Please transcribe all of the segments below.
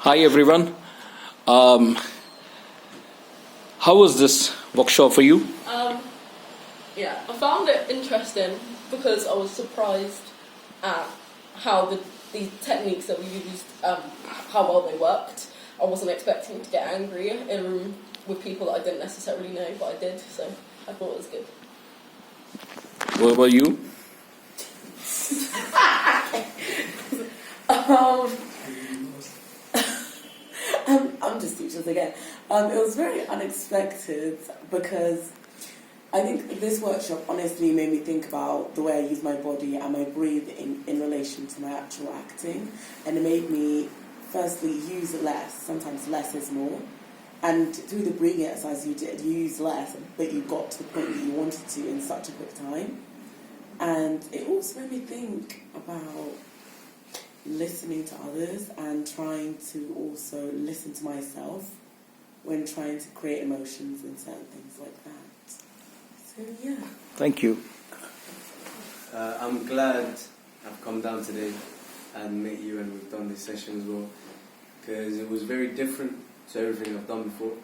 Hi everyone. Um, how was this workshop for you? Yeah, I found it interesting because I was surprised at how these techniques that we used, how well they worked. I wasn't expecting to get angry in a room with people that I didn't necessarily know, but I did, so I thought it was good. What about you? I'm just speechless again. It was very unexpected because I think this workshop honestly made me think about the way I use my body and my breathing in relation to my actual acting. And it made me, firstly, use less. Sometimes less is more. And through the breathing exercise you did, you used less, but you got to the point that you wanted to in such a quick time. And it also made me think about listening to others and trying to also listen to myself when trying to create emotions and certain things like that. So yeah. Thank you. I'm glad I've come down today and met you, and we've done this session as well, because it was very different to everything I've done before.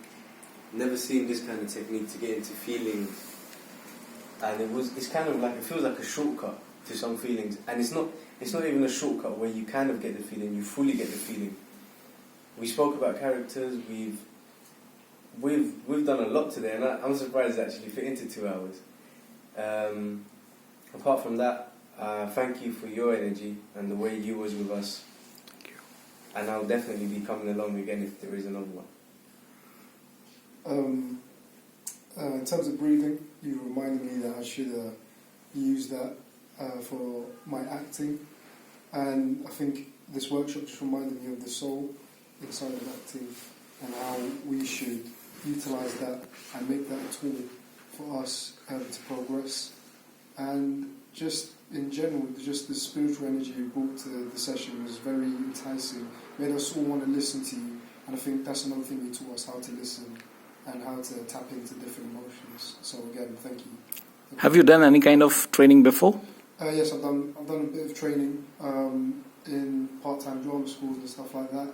Never seen this kind of technique to get into feelings, and it's kind of like, it feels like a shortcut to some feelings, and it's not even a shortcut where you kind of get the feeling, you fully get the feeling. We spoke about characters, we've done a lot today, and I'm surprised it actually fit into 2 hours. Apart from that, thank you for your energy and the way you was with us. Thank you. And I'll definitely be coming along again if there is another one. In terms of breathing, you reminded me that I should use that for my acting, and I think this workshop just reminded me of the soul inside of acting and how we should utilise that and make that a tool for us to progress. And just in general, just the spiritual energy you brought to the session was very enticing, made us all want to listen to you, and I think that's another thing you taught us, how to listen and how to tap into different emotions. So again, thank you. Have you done any kind of training before? Yes, I've done a bit of training in part-time drama schools and stuff like that.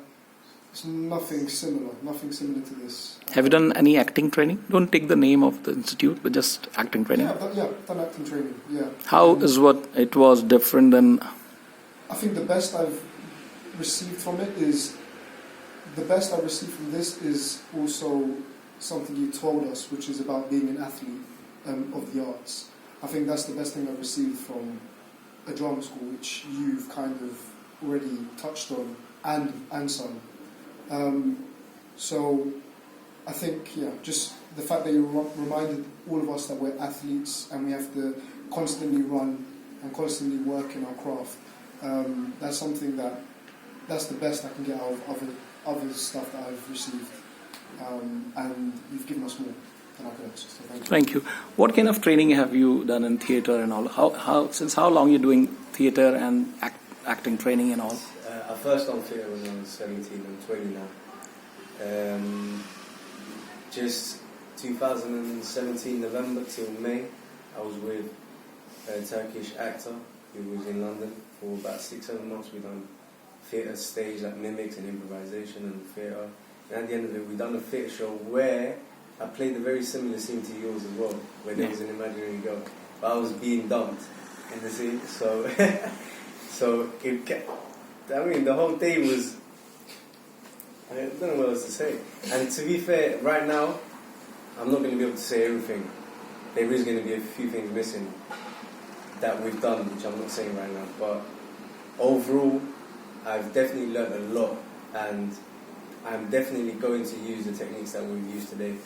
It's nothing similar to this. Have you done any acting training? Don't take the name of the institute, but just acting training. Yeah, I've done acting training. Yeah. How is what it was different than? I think the best I've received from this is also something you told us, which is about being an athlete of the arts. I think that's the best thing I've received from a drama school, which you've kind of already touched on and some. So I think, just the fact that you reminded all of us that we're athletes and we have to constantly run and constantly work in our craft, that's something that's the best I can get out of other stuff that I've received. And you've given us more than I could ask, so thank you. Thank you. What kind of training have you done in theatre and all? Since how long are you doing theatre and acting training and all? I first done theatre when I was 17, I'm 20 now. Just 2017 November till May, I was with a Turkish actor who was in London for about 6-7 months. We done theatre stage, like mimics and improvisation and theatre. And at the end of it, we done a theatre show where I played a very similar scene to yours as well, where there was an imaginary girl, but I was being dumped in the scene. So, it kept. I mean, the whole day was. I don't know what else to say. And to be fair, right now, I'm not going to be able to say everything. There is going to be a few things missing that we've done, which I'm not saying right now. But overall, I've definitely learned a lot, and I'm definitely going to use the techniques that we've used today.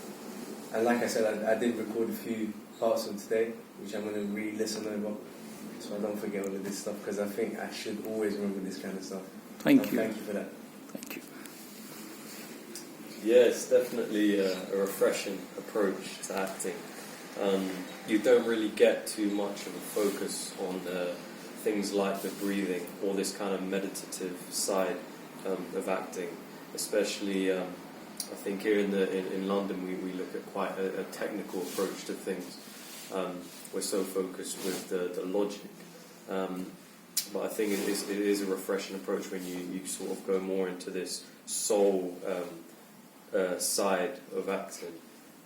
And like I said, I did record a few parts of today, which I'm going to re-listen over, so I don't forget all of this stuff, because I think I should always remember this kind of stuff. Thank you. Thank you for that. Thank you. Yeah, it's definitely a refreshing approach to acting. You don't really get too much of a focus on things like the breathing or this kind of meditative side of acting. Especially, I think here in London we look at quite a technical approach to things. We're so focused with the logic. But I think it is a refreshing approach when you sort of go more into this soul side of acting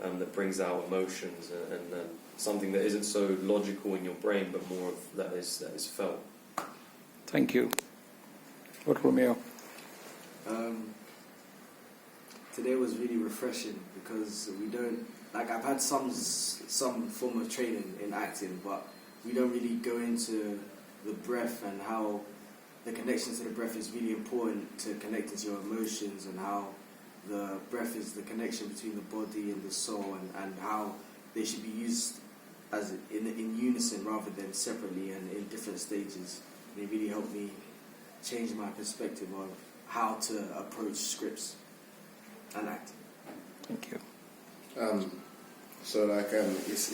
that brings out emotions and something that isn't so logical in your brain, but more of that is felt. Thank you. What, Romeo? Today was really refreshing because we don't, like, I've had some form of training in acting, but we don't really go into the breath and how the connection to the breath is really important to connecting to your emotions, and how the breath is the connection between the body and the soul, and how they should be used as in unison rather than separately and in different stages. And it really helped me change my perspective of how to approach scripts and acting. Thank you. It's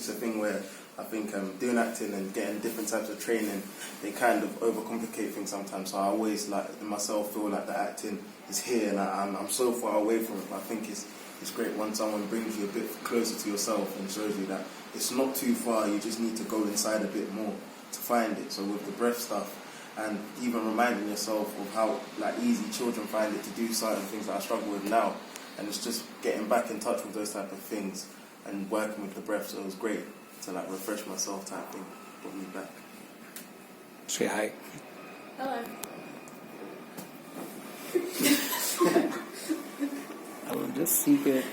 a thing where I think doing acting and getting different types of training, they kind of overcomplicate things sometimes. So I always, like, in myself, feel like the acting is here and I'm so far away from it. But I think it's great when someone brings you a bit closer to yourself and shows you that it's not too far. You just need to go inside a bit more to find it. So with the breath stuff, and even reminding yourself of how, like, easy children find it to do certain things that I struggle with now, and it's just getting back in touch with those type of things and working with the breath. So it was great to, like, refresh myself type thing, put me back. Say hi. Hello. I will just see it.